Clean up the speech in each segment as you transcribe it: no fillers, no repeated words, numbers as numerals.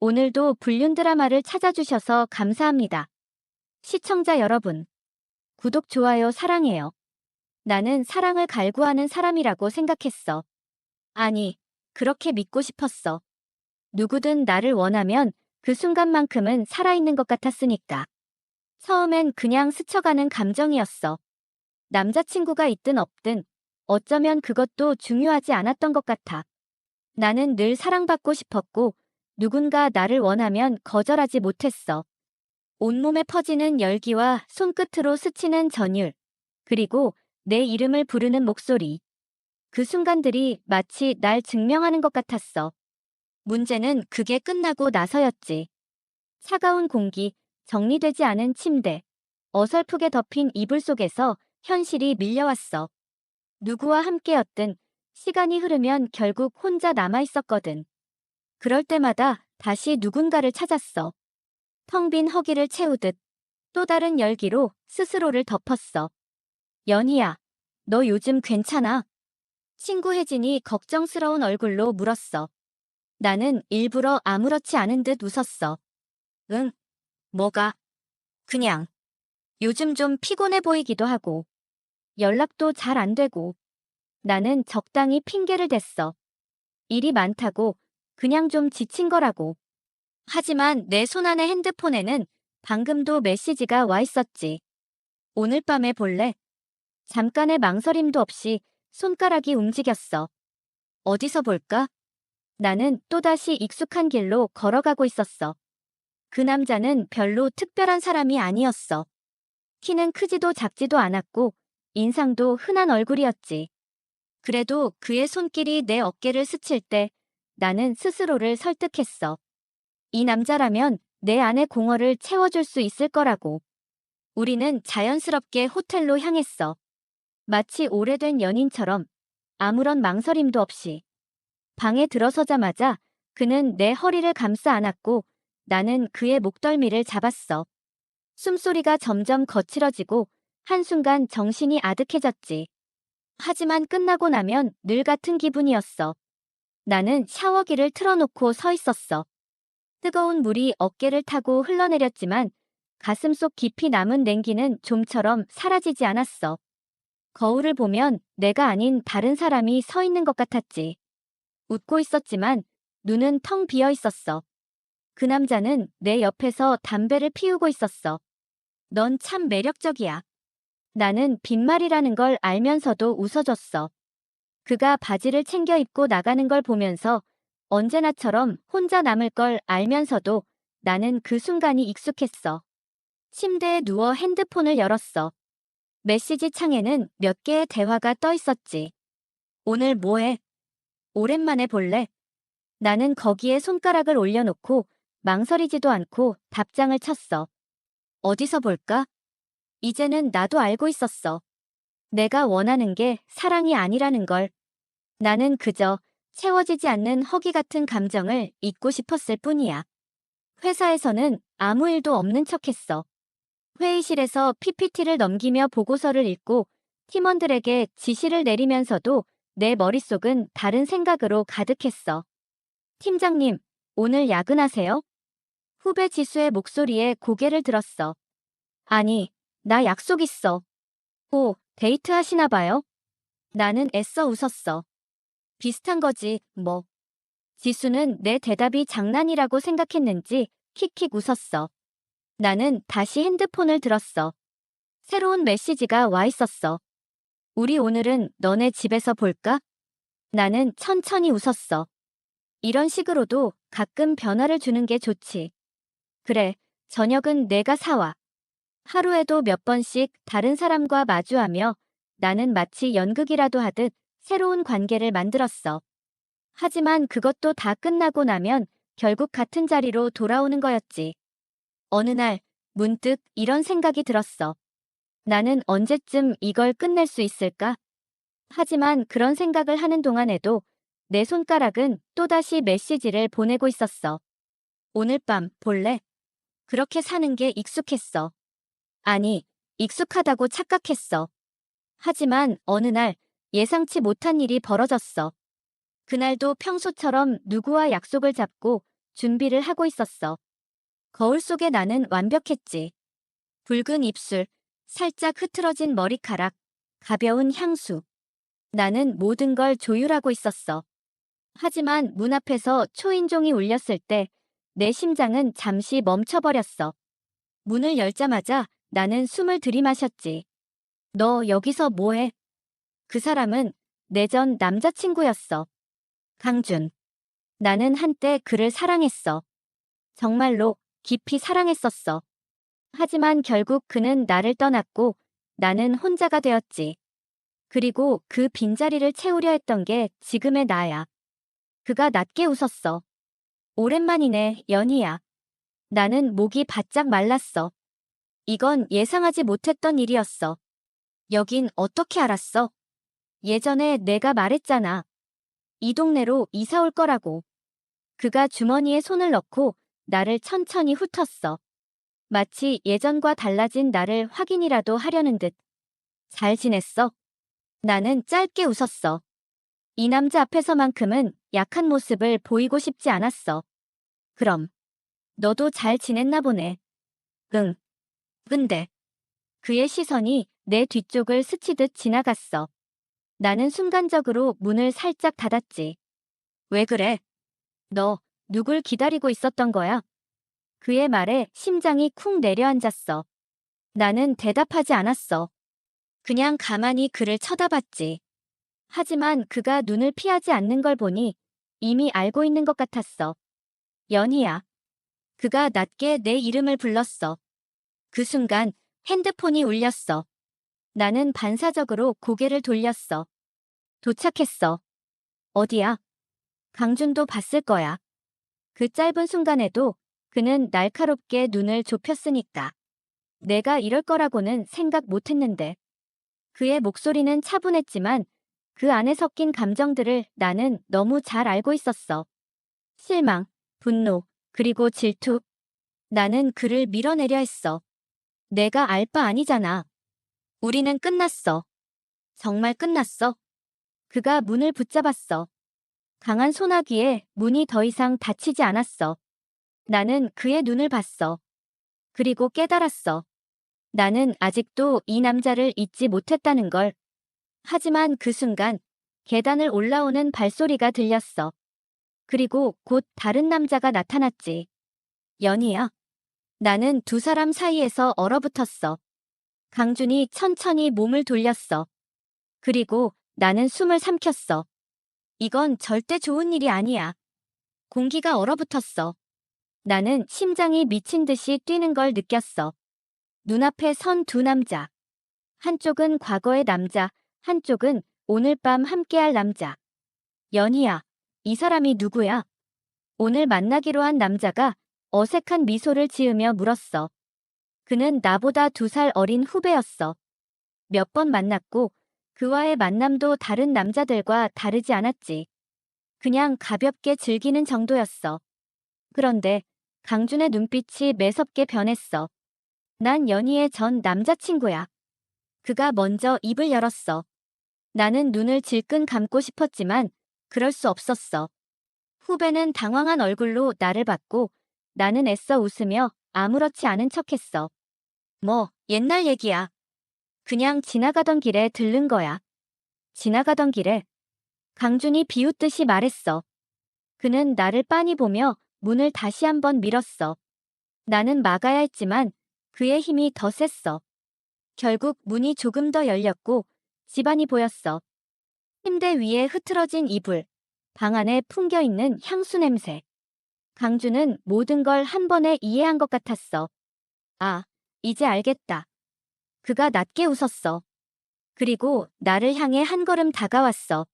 오늘도 불륜 드라마를 찾아주셔서 감사합니다. 시청자 여러분, 구독, 좋아요 사랑해요. 나는 사랑을 갈구하는 사람이라고 생각했어. 아니, 그렇게 믿고 싶었어. 누구든 나를 원하면 그 순간만큼은 살아있는 것 같았으니까. 처음엔 그냥 스쳐가는 감정이었어. 남자친구가 있든 없든 어쩌면 그것도 중요하지 않았던 것 같아. 나는 늘 사랑받고 싶었고 누군가 나를 원하면 거절하지 못했어. 온몸에 퍼지는 열기와 손끝으로 스치는 전율, 그리고 내 이름을 부르는 목소리. 그 순간들이 마치 날 증명하는 것 같았어. 문제는 그게 끝나고 나서였지. 차가운 공기, 정리되지 않은 침대, 어설프게 덮인 이불 속에서 현실이 밀려왔어. 누구와 함께였든 시간이 흐르면 결국 혼자 남아있었거든. 그럴 때마다 다시 누군가를 찾았어. 텅 빈 허기를 채우듯 또 다른 열기로 스스로를 덮었어. 연희야, 너 요즘 괜찮아? 친구 혜진이 걱정스러운 얼굴로 물었어. 나는 일부러 아무렇지 않은 듯 웃었어. 응, 뭐가? 그냥. 요즘 좀 피곤해 보이기도 하고. 연락도 잘 안 되고. 나는 적당히 핑계를 댔어. 일이 많다고, 그냥 좀 지친 거라고. 하지만 내 손안의 핸드폰에는 방금도 메시지가 와 있었지. 오늘 밤에 볼래? 잠깐의 망설임도 없이 손가락이 움직였어. 어디서 볼까? 나는 또다시 익숙한 길로 걸어가고 있었어. 그 남자는 별로 특별한 사람이 아니었어. 키는 크지도 작지도 않았고 인상도 흔한 얼굴이었지. 그래도 그의 손길이 내 어깨를 스칠 때 나는 스스로를 설득했어. 이 남자라면 내 안의 공허를 채워줄 수 있을 거라고. 우리는 자연스럽게 호텔로 향했어. 마치 오래된 연인처럼 아무런 망설임도 없이. 방에 들어서자마자 그는 내 허리를 감싸 안았고 나는 그의 목덜미를 잡았어. 숨소리가 점점 거칠어지고 한순간 정신이 아득해졌지. 하지만 끝나고 나면 늘 같은 기분이었어. 나는 샤워기를 틀어놓고 서 있었어. 뜨거운 물이 어깨를 타고 흘러내렸지만 가슴속 깊이 남은 냉기는 좀처럼 사라지지 않았어. 거울을 보면 내가 아닌 다른 사람이 서 있는 것 같았지. 웃고 있었지만 눈은 텅 비어 있었어. 그 남자는 내 옆에서 담배를 피우고 있었어. 넌 참 매력적이야. 나는 빈말이라는 걸 알면서도 웃어줬어. 그가 바지를 챙겨 입고 나가는 걸 보면서 언제나처럼 혼자 남을 걸 알면서도 나는 그 순간이 익숙했어. 침대에 누워 핸드폰을 열었어. 메시지 창에는 몇 개의 대화가 떠 있었지. 오늘 뭐해? 오랜만에 볼래? 나는 거기에 손가락을 올려놓고 망설이지도 않고 답장을 쳤어. 어디서 볼까? 이제는 나도 알고 있었어. 내가 원하는 게 사랑이 아니라는 걸. 나는 그저 채워지지 않는 허기 같은 감정을 잊고 싶었을 뿐이야. 회사에서는 아무 일도 없는 척했어. 회의실에서 PPT를 넘기며 보고서를 읽고 팀원들에게 지시를 내리면서도 내 머릿속은 다른 생각으로 가득했어. 팀장님, 오늘 야근하세요? 후배 지수의 목소리에 고개를 들었어. 아니, 나 약속 있어. 오, 데이트하시나 봐요? 나는 애써 웃었어. 비슷한 거지, 뭐. 지수는 내 대답이 장난이라고 생각했는지 킥킥 웃었어. 나는 다시 핸드폰을 들었어. 새로운 메시지가 와 있었어. 우리 오늘은 너네 집에서 볼까? 나는 천천히 웃었어. 이런 식으로도 가끔 변화를 주는 게 좋지. 그래, 저녁은 내가 사와. 하루에도 몇 번씩 다른 사람과 마주하며 나는 마치 연극이라도 하듯 새로운 관계를 만들었어. 하지만 그것도 다 끝나고 나면 결국 같은 자리로 돌아오는 거였지. 어느 날 문득 이런 생각이 들었어. 나는 언제쯤 이걸 끝낼 수 있을까? 하지만 그런 생각을 하는 동안에도 내 손가락은 또다시 메시지를 보내고 있었어. 오늘 밤 볼래? 그렇게 사는 게 익숙했어. 아니, 익숙하다고 착각했어. 하지만 어느 날 예상치 못한 일이 벌어졌어. 그날도 평소처럼 누구와 약속을 잡고 준비를 하고 있었어. 거울 속에 나는 완벽했지. 붉은 입술, 살짝 흐트러진 머리카락, 가벼운 향수. 나는 모든 걸 조율하고 있었어. 하지만 문 앞에서 초인종이 울렸을 때 내 심장은 잠시 멈춰버렸어. 문을 열자마자 나는 숨을 들이마셨지. 너 여기서 뭐해? 그 사람은 내 전 남자친구였어. 강준. 나는 한때 그를 사랑했어. 정말로 깊이 사랑했었어. 하지만 결국 그는 나를 떠났고 나는 혼자가 되었지. 그리고 그 빈자리를 채우려 했던 게 지금의 나야. 그가 낮게 웃었어. 오랜만이네, 연희야. 나는 목이 바짝 말랐어. 이건 예상하지 못했던 일이었어. 여긴 어떻게 알았어? 예전에 내가 말했잖아. 이 동네로 이사 올 거라고. 그가 주머니에 손을 넣고 나를 천천히 훑었어. 마치 예전과 달라진 나를 확인이라도 하려는 듯. 잘 지냈어? 나는 짧게 웃었어. 이 남자 앞에서만큼은 약한 모습을 보이고 싶지 않았어. 그럼, 너도 잘 지냈나 보네. 응. 근데, 그의 시선이 내 뒤쪽을 스치듯 지나갔어. 나는 순간적으로 문을 살짝 닫았지. 왜 그래? 너, 누굴 기다리고 있었던 거야? 그의 말에 심장이 쿵 내려앉았어. 나는 대답하지 않았어. 그냥 가만히 그를 쳐다봤지. 하지만 그가 눈을 피하지 않는 걸 보니 이미 알고 있는 것 같았어. 연희야. 그가 낮게 내 이름을 불렀어. 그 순간 핸드폰이 울렸어. 나는 반사적으로 고개를 돌렸어. 도착했어. 어디야? 강준도 봤을 거야. 그 짧은 순간에도 그는 날카롭게 눈을 좁혔으니까. 내가 이럴 거라고는 생각 못 했는데. 그의 목소리는 차분했지만 그 안에 섞인 감정들을 나는 너무 잘 알고 있었어. 실망, 분노, 그리고 질투. 나는 그를 밀어내려 했어. 내가 알 바 아니잖아. 우리는 끝났어. 정말 끝났어. 그가 문을 붙잡았어. 강한 소나기에 문이 더 이상 닫히지 않았어. 나는 그의 눈을 봤어. 그리고 깨달았어. 나는 아직도 이 남자를 잊지 못했다는 걸. 하지만 그 순간 계단을 올라오는 발소리가 들렸어. 그리고 곧 다른 남자가 나타났지. 연희야. 나는 두 사람 사이에서 얼어붙었어. 강준이 천천히 몸을 돌렸어. 그리고 나는 숨을 삼켰어. 이건 절대 좋은 일이 아니야. 공기가 얼어붙었어. 나는 심장이 미친 듯이 뛰는 걸 느꼈어. 눈앞에 선 두 남자. 한쪽은 과거의 남자, 한쪽은 오늘 밤 함께할 남자. 연희야, 이 사람이 누구야? 오늘 만나기로 한 남자가 어색한 미소를 지으며 물었어. 그는 나보다 2살 어린 후배였어. 몇 번 만났고 그와의 만남도 다른 남자들과 다르지 않았지. 그냥 가볍게 즐기는 정도였어. 그런데 강준의 눈빛이 매섭게 변했어. 난 연희의 전 남자친구야. 그가 먼저 입을 열었어. 나는 눈을 질끈 감고 싶었지만 그럴 수 없었어. 후배는 당황한 얼굴로 나를 봤고 나는 애써 웃으며 아무렇지 않은 척했어. 뭐, 옛날 얘기야. 그냥 지나가던 길에 들른 거야. 지나가던 길에 강준이 비웃듯이 말했어. 그는 나를 빤히 보며 문을 다시 한번 밀었어. 나는 막아야 했지만 그의 힘이 더 셌어. 결국 문이 조금 더 열렸고 집안이 보였어. 침대 위에 흐트러진 이불, 방 안에 풍겨있는 향수 냄새. 강준은 모든 걸 한 번에 이해한 것 같았어. 아, 이제 알겠다. 그가 낮게 웃었어. 그리고 나를 향해 한 걸음 다가왔어.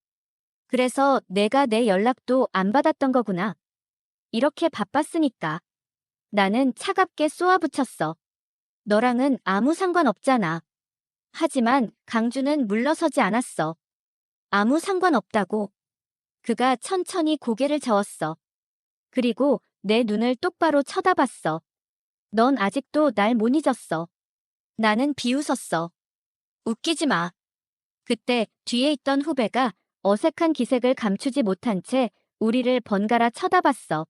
그래서 내가 내 연락도 안 받았던 거구나. 이렇게 바빴으니까. 나는 차갑게 쏘아붙였어. 너랑은 아무 상관없잖아. 하지만 강준은 물러서지 않았어. 아무 상관없다고. 그가 천천히 고개를 저었어. 그리고 내 눈을 똑바로 쳐다봤어. 넌 아직도 날 못 잊었어. 나는 비웃었어. 웃기지 마. 그때 뒤에 있던 후배가 어색한 기색을 감추지 못한 채 우리를 번갈아 쳐다봤어.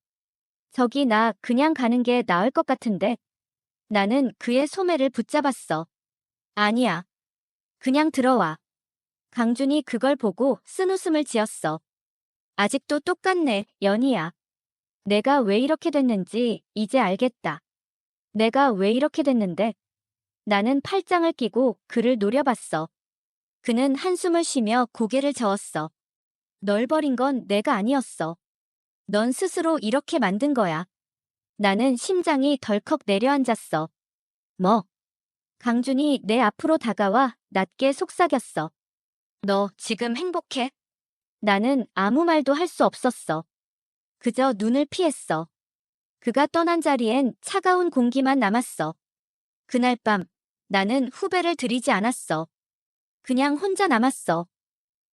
저기 나 그냥 가는 게 나을 것 같은데. 나는 그의 소매를 붙잡았어. 아니야. 그냥 들어와. 강준이 그걸 보고 쓴웃음을 지었어. 아직도 똑같네, 연희야. 내가 왜 이렇게 됐는지 이제 알겠다. 내가 왜 이렇게 됐는데? 나는 팔짱을 끼고 그를 노려봤어. 그는 한숨을 쉬며 고개를 저었어. 널 버린 건 내가 아니었어. 넌 스스로 이렇게 만든 거야. 나는 심장이 덜컥 내려앉았어. 뭐? 강준이 내 앞으로 다가와 낮게 속삭였어. 너 지금 행복해? 나는 아무 말도 할 수 없었어. 그저 눈을 피했어. 그가 떠난 자리엔 차가운 공기만 남았어. 그날 밤 나는 후배를 들이지 않았어. 그냥 혼자 남았어.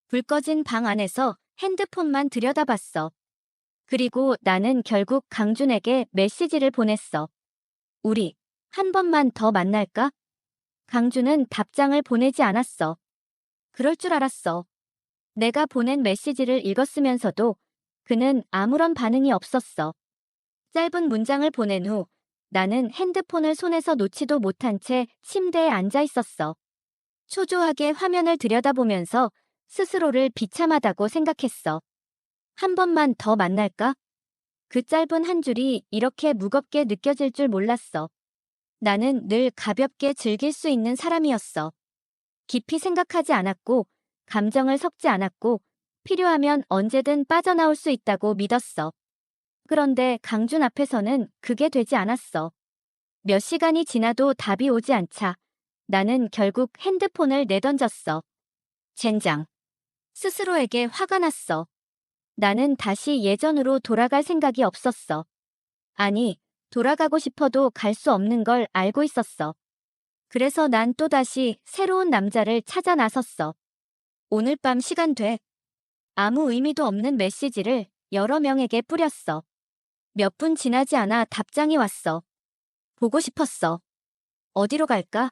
불 꺼진 방 안에서 핸드폰만 들여다봤어. 그리고 나는 결국 강준에게 메시지를 보냈어. 우리 한 번만 더 만날까? 강준은 답장을 보내지 않았어. 그럴 줄 알았어. 내가 보낸 메시지를 읽었으면서도 그는 아무런 반응이 없었어. 짧은 문장을 보낸 후 나는 핸드폰을 손에서 놓지도 못한 채 침대에 앉아 있었어. 초조하게 화면을 들여다보면서 스스로를 비참하다고 생각했어. 한 번만 더 만날까? 그 짧은 한 줄이 이렇게 무겁게 느껴질 줄 몰랐어. 나는 늘 가볍게 즐길 수 있는 사람이었어. 깊이 생각하지 않았고, 감정을 섞지 않았고, 필요하면 언제든 빠져나올 수 있다고 믿었어. 그런데 강준 앞에서는 그게 되지 않았어. 몇 시간이 지나도 답이 오지 않자 나는 결국 핸드폰을 내던졌어. 젠장. 스스로에게 화가 났어. 나는 다시 예전으로 돌아갈 생각이 없었어. 아니, 돌아가고 싶어도 갈 수 없는 걸 알고 있었어. 그래서 난 또다시 새로운 남자를 찾아 나섰어. 오늘 밤 시간 돼. 아무 의미도 없는 메시지를 여러 명에게 뿌렸어. 몇 분 지나지 않아 답장이 왔어. 보고 싶었어. 어디로 갈까?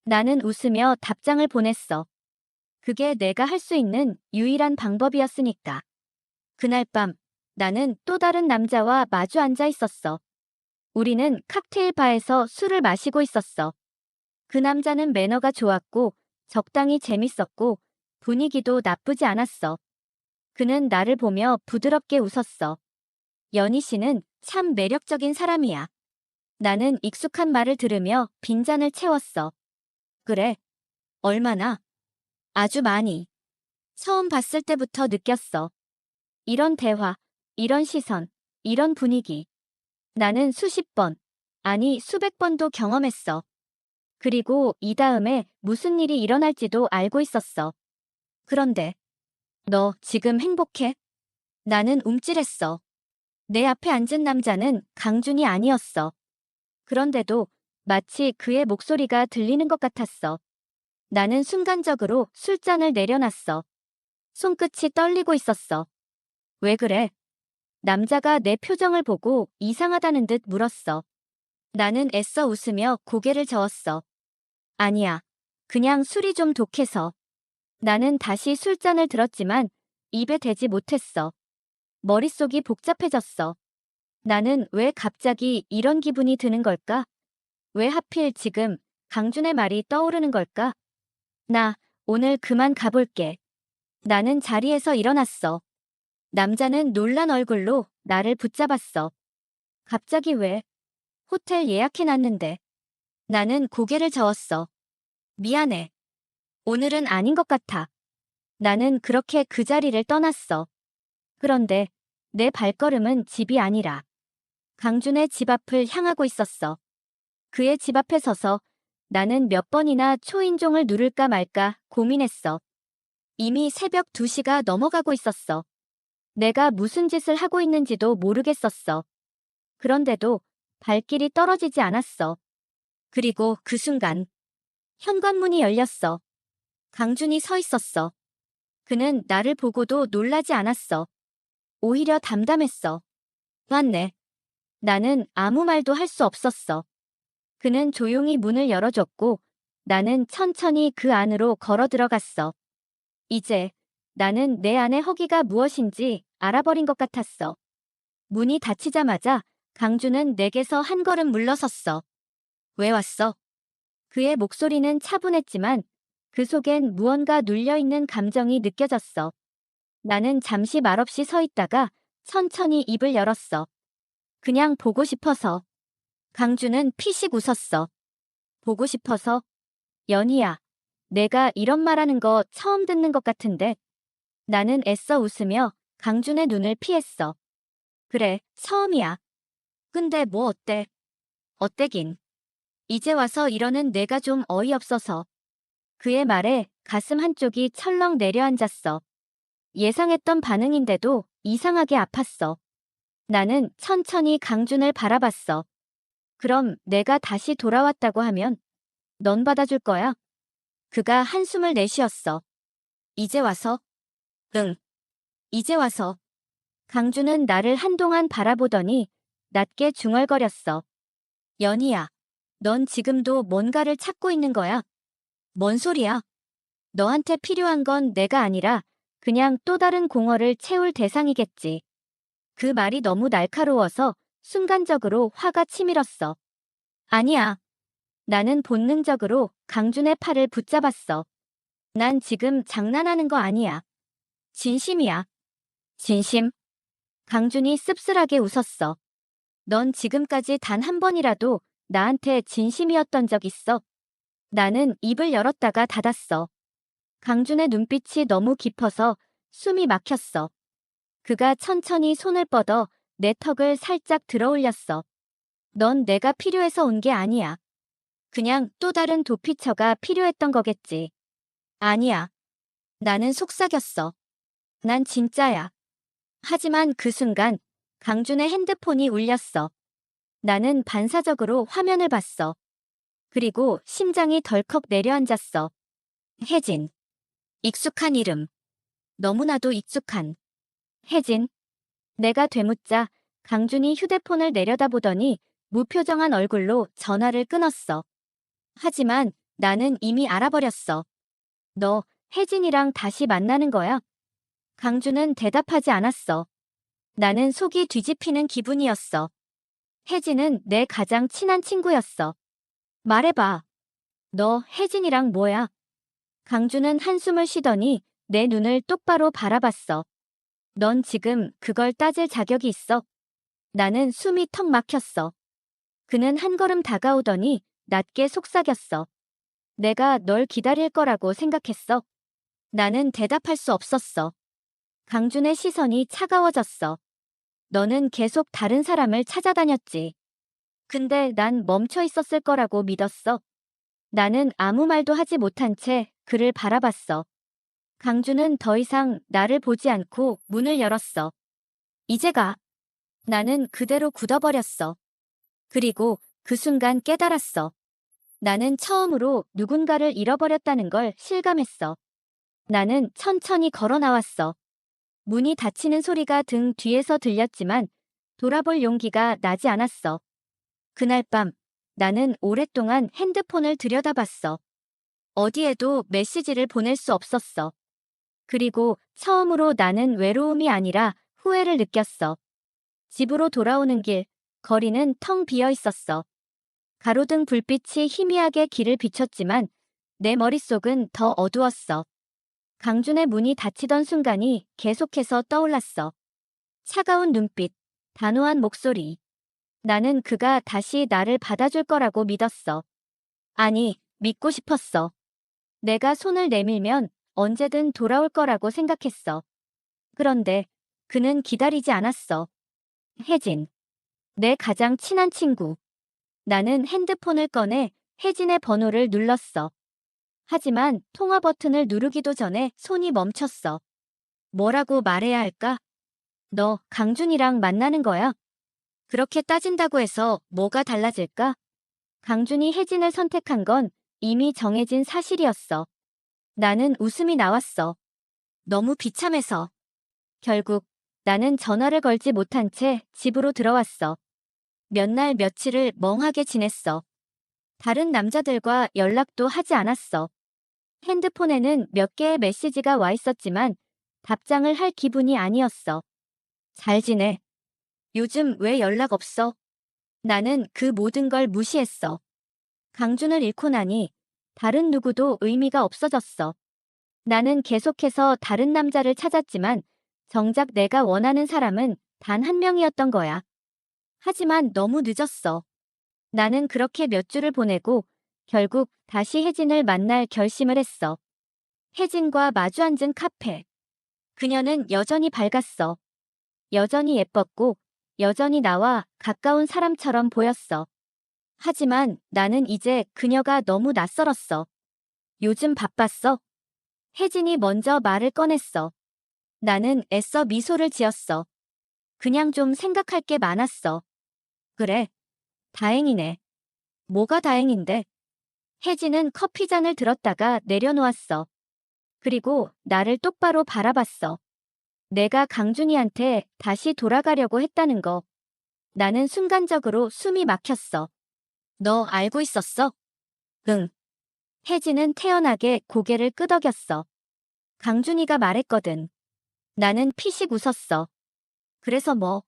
나는 웃으며 답장을 보냈어. 그게 내가 할 수 있는 유일한 방법이었으니까. 그날 밤 나는 또 다른 남자와 마주 앉아 있었어. 우리는 칵테일 바에서 술을 마시고 있었어. 그 남자는 매너가 좋았고 적당히 재밌었고 분위기도 나쁘지 않았어. 그는 나를 보며 부드럽게 웃었어. 연희 씨는 참 매력적인 사람이야. 나는 익숙한 말을 들으며 빈잔을 채웠어. 그래. 얼마나? 아주 많이. 처음 봤을 때부터 느꼈어. 이런 대화, 이런 시선, 이런 분위기. 나는 수십 번, 아니 수백 번도 경험했어. 그리고 이 다음에 무슨 일이 일어날지도 알고 있었어. 그런데 너 지금 행복해? 나는 움찔했어. 내 앞에 앉은 남자는 강준이 아니었어. 그런데도 마치 그의 목소리가 들리는 것 같았어. 나는 순간적으로 술잔을 내려놨어. 손끝이 떨리고 있었어. 왜 그래? 남자가 내 표정을 보고 이상하다는 듯 물었어. 나는 애써 웃으며 고개를 저었어. 아니야. 그냥 술이 좀 독해서. 나는 다시 술잔을 들었지만 입에 대지 못했어. 머릿속이 복잡해졌어. 나는 왜 갑자기 이런 기분이 드는 걸까? 왜 하필 지금 강준의 말이 떠오르는 걸까? 나 오늘 그만 가볼게. 나는 자리에서 일어났어. 남자는 놀란 얼굴로 나를 붙잡았어. 갑자기 왜? 호텔 예약해놨는데. 나는 고개를 저었어. 미안해. 오늘은 아닌 것 같아. 나는 그렇게 그 자리를 떠났어. 그런데 내 발걸음은 집이 아니라 강준의 집 앞을 향하고 있었어. 그의 집 앞에 서서 나는 몇 번이나 초인종을 누를까 말까 고민했어. 이미 새벽 2시가 넘어가고 있었어. 내가 무슨 짓을 하고 있는지도 모르겠었어. 그런데도 발길이 떨어지지 않았어. 그리고 그 순간 현관문이 열렸어. 강준이 서 있었어. 그는 나를 보고도 놀라지 않았어. 오히려 담담했어. 왔네. 나는 아무 말도 할 수 없었어. 그는 조용히 문을 열어줬고 나는 천천히 그 안으로 걸어 들어갔어. 이제 나는 내 안의 허기가 무엇인지 알아버린 것 같았어. 문이 닫히자마자 강주는 내게서 한 걸음 물러섰어. 왜 왔어? 그의 목소리는 차분했지만 그 속엔 무언가 눌려있는 감정이 느껴졌어. 나는 잠시 말없이 서 있다가 천천히 입을 열었어. 그냥 보고 싶어서. 강주는 피식 웃었어. 보고 싶어서? 연희야, 내가 이런 말하는 거 처음 듣는 것 같은데. 나는 애써 웃으며 강준의 눈을 피했어. 그래, 처음이야. 근데 뭐 어때? 어때긴. 이제 와서 이러는 내가 좀 어이없어서. 그의 말에 가슴 한쪽이 철렁 내려앉았어. 예상했던 반응인데도 이상하게 아팠어. 나는 천천히 강준을 바라봤어. 그럼 내가 다시 돌아왔다고 하면 넌 받아줄 거야? 그가 한숨을 내쉬었어. 이제 와서? 응, 이제 와서. 강준은 나를 한동안 바라보더니 낮게 중얼거렸어. 연희야, 넌 지금도 뭔가를 찾고 있는 거야? 뭔 소리야? 너한테 필요한 건 내가 아니라 그냥 또 다른 공허를 채울 대상이겠지. 그 말이 너무 날카로워서 순간적으로 화가 치밀었어. 아니야. 나는 본능적으로 강준의 팔을 붙잡았어. 난 지금 장난하는 거 아니야. 진심이야. 진심? 강준이 씁쓸하게 웃었어. 넌 지금까지 단 한 번이라도 나한테 진심이었던 적 있어? 나는 입을 열었다가 닫았어. 강준의 눈빛이 너무 깊어서 숨이 막혔어. 그가 천천히 손을 뻗어 내 턱을 살짝 들어올렸어. 넌 내가 필요해서 온 게 아니야. 그냥 또 다른 도피처가 필요했던 거겠지. 아니야. 나는 속삭였어. 난 진짜야. 하지만 그 순간 강준의 핸드폰이 울렸어. 나는 반사적으로 화면을 봤어. 그리고 심장이 덜컥 내려앉았어. 혜진. 익숙한 이름. 너무나도 익숙한. 혜진. 내가 되묻자 강준이 휴대폰을 내려다보더니 무표정한 얼굴로 전화를 끊었어. 하지만 나는 이미 알아버렸어. 너 혜진이랑 다시 만나는 거야? 강준은 대답하지 않았어. 나는 속이 뒤집히는 기분이었어. 혜진은 내 가장 친한 친구였어. 말해봐. 너 혜진이랑 뭐야? 강준은 한숨을 쉬더니 내 눈을 똑바로 바라봤어. 넌 지금 그걸 따질 자격이 있어? 나는 숨이 턱 막혔어. 그는 한 걸음 다가오더니 낮게 속삭였어. 내가 널 기다릴 거라고 생각했어. 나는 대답할 수 없었어. 강준의 시선이 차가워졌어. 너는 계속 다른 사람을 찾아다녔지. 근데 난 멈춰 있었을 거라고 믿었어. 나는 아무 말도 하지 못한 채 그를 바라봤어. 강준은 더 이상 나를 보지 않고 문을 열었어. 이제 가. 나는 그대로 굳어버렸어. 그리고 그 순간 깨달았어. 나는 처음으로 누군가를 잃어버렸다는 걸 실감했어. 나는 천천히 걸어 나왔어. 문이 닫히는 소리가 등 뒤에서 들렸지만 돌아볼 용기가 나지 않았어. 그날 밤 나는 오랫동안 핸드폰을 들여다봤어. 어디에도 메시지를 보낼 수 없었어. 그리고 처음으로 나는 외로움이 아니라 후회를 느꼈어. 집으로 돌아오는 길, 거리는 텅 비어 있었어. 가로등 불빛이 희미하게 길을 비췄지만 내 머릿속은 더 어두웠어. 강준의 문이 닫히던 순간이 계속해서 떠올랐어. 차가운 눈빛, 단호한 목소리. 나는 그가 다시 나를 받아줄 거라고 믿었어. 아니, 믿고 싶었어. 내가 손을 내밀면 언제든 돌아올 거라고 생각했어. 그런데 그는 기다리지 않았어. 혜진. 내 가장 친한 친구. 나는 핸드폰을 꺼내 혜진의 번호를 눌렀어. 하지만 통화 버튼을 누르기도 전에 손이 멈췄어. 뭐라고 말해야 할까? 너 강준이랑 만나는 거야? 그렇게 따진다고 해서 뭐가 달라질까? 강준이 혜진을 선택한 건 이미 정해진 사실이었어. 나는 웃음이 나왔어. 너무 비참해서. 결국 나는 전화를 걸지 못한 채 집으로 들어왔어. 몇 날 며칠을 멍하게 지냈어. 다른 남자들과 연락도 하지 않았어. 핸드폰에는 몇 개의 메시지가 와 있었지만 답장을 할 기분이 아니었어. 잘 지내. 요즘 왜 연락 없어? 나는 그 모든 걸 무시했어. 강준을 잃고 나니 다른 누구도 의미가 없어졌어. 나는 계속해서 다른 남자를 찾았지만 정작 내가 원하는 사람은 단 한 명이었던 거야. 하지만 너무 늦었어. 나는 그렇게 몇 주를 보내고 결국 다시 혜진을 만날 결심을 했어. 혜진과 마주 앉은 카페. 그녀는 여전히 밝았어. 여전히 예뻤고 여전히 나와 가까운 사람처럼 보였어. 하지만 나는 이제 그녀가 너무 낯설었어. 요즘 바빴어? 혜진이 먼저 말을 꺼냈어. 나는 애써 미소를 지었어. 그냥 좀 생각할 게 많았어. 그래, 다행이네. 뭐가 다행인데? 혜진은 커피잔을 들었다가 내려놓았어. 그리고 나를 똑바로 바라봤어. 내가 강준이한테 다시 돌아가려고 했다는 거. 나는 순간적으로 숨이 막혔어. 너 알고 있었어? 응. 혜진은 태연하게 고개를 끄덕였어. 강준이가 말했거든. 나는 피식 웃었어. 그래서 뭐?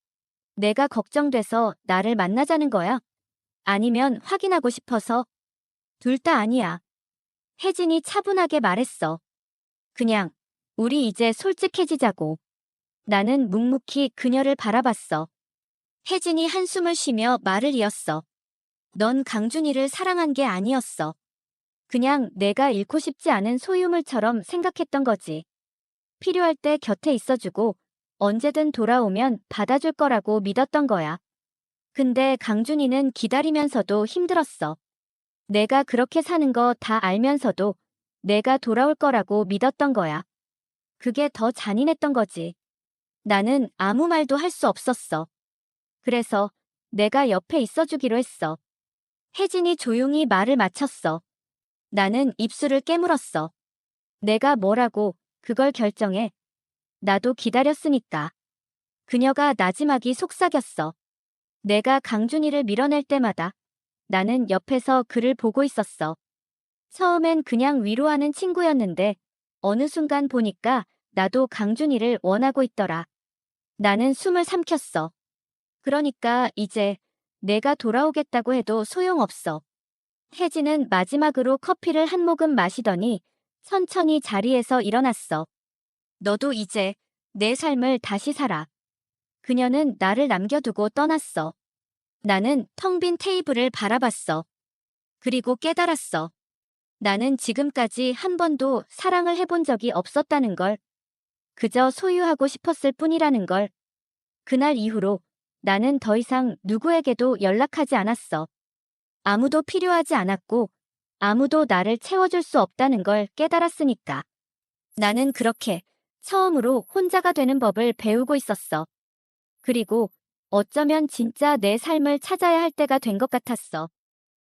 내가 걱정돼서 나를 만나자는 거야? 아니면 확인하고 싶어서? 둘 다 아니야. 혜진이 차분하게 말했어. 그냥, 우리 이제 솔직해지자고. 나는 묵묵히 그녀를 바라봤어. 혜진이 한숨을 쉬며 말을 이었어. 넌 강준이를 사랑한 게 아니었어. 그냥 내가 잃고 싶지 않은 소유물처럼 생각했던 거지. 필요할 때 곁에 있어주고 언제든 돌아오면 받아줄 거라고 믿었던 거야. 근데 강준이는 기다리면서도 힘들었어. 내가 그렇게 사는 거 다 알면서도 내가 돌아올 거라고 믿었던 거야. 그게 더 잔인했던 거지. 나는 아무 말도 할 수 없었어. 그래서 내가 옆에 있어주기로 했어. 혜진이 조용히 말을 마쳤어. 나는 입술을 깨물었어. 내가 뭐라고 그걸 결정해. 나도 기다렸으니까. 그녀가 나지막이 속삭였어. 내가 강준이를 밀어낼 때마다 나는 옆에서 그를 보고 있었어. 처음엔 그냥 위로하는 친구였는데 어느 순간 보니까 나도 강준이를 원하고 있더라. 나는 숨을 삼켰어. 그러니까 이제 내가 돌아오겠다고 해도 소용없어. 혜진은 마지막으로 커피를 한 모금 마시더니 천천히 자리에서 일어났어. 너도 이제 내 삶을 다시 살아. 그녀는 나를 남겨두고 떠났어. 나는 텅 빈 테이블을 바라봤어. 그리고 깨달았어. 나는 지금까지 한 번도 사랑을 해본 적이 없었다는 걸. 그저 소유하고 싶었을 뿐이라는 걸. 그날 이후로 나는 더 이상 누구에게도 연락하지 않았어. 아무도 필요하지 않았고 아무도 나를 채워줄 수 없다는 걸 깨달았으니까. 나는 그렇게 처음으로 혼자가 되는 법을 배우고 있었어. 그리고 어쩌면 진짜 내 삶을 찾아야 할 때가 된 것 같았어.